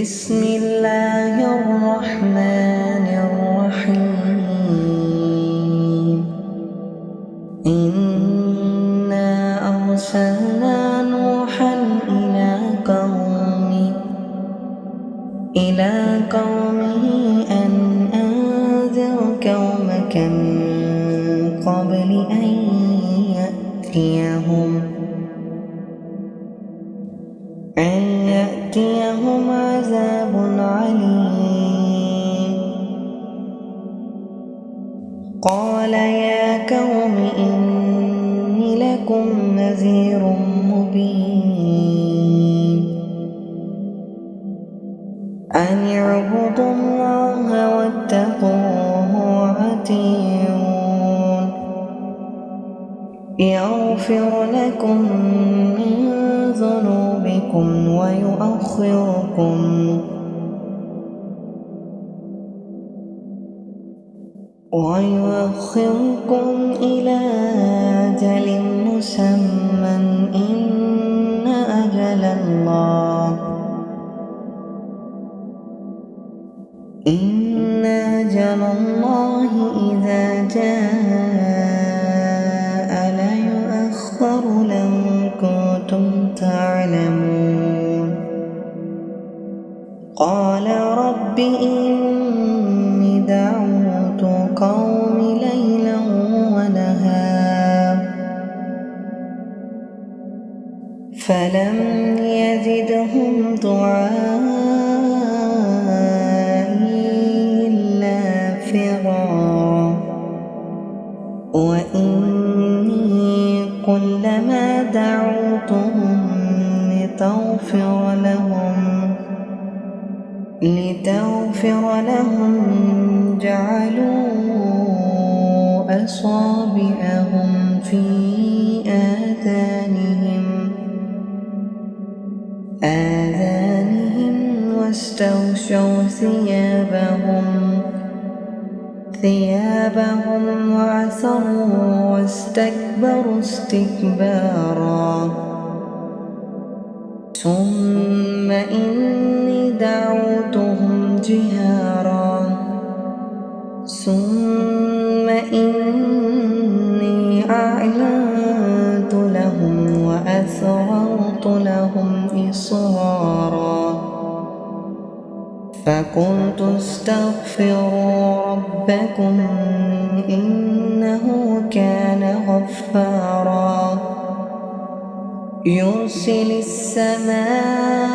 بسم الله الرحمن الرحيم إنا أرسلنا نوحا إلى قومه أن أنذر قومك من قبل أن يأتيهم عذاب عليم. قال يا قوم إني لكم نذير مبين أن اعبدوا الله واتقوه وأطيعون يغفر لكم من ذنوبكم ويؤخركم إلى أجل مسمى إن أجل الله إذا جاء لا يؤخر لو كنتم تعلمون. قال رب إني دعوت قومي ليلا ونهارا فلم يزدهم دعائي إلا فرارا وإني كلما دعوتهم لتغفر لهم جعلوا أصابعهم في آذانهم واستغشوا ثيابهم وعصروا واستكبروا استكبارا. ثم إني دعوتهم جهارا ثم إني أعلنت لهم وأسررت لهم إسرارا فقلت استغفروا ربكم إنه كان غفارا يرسل السماء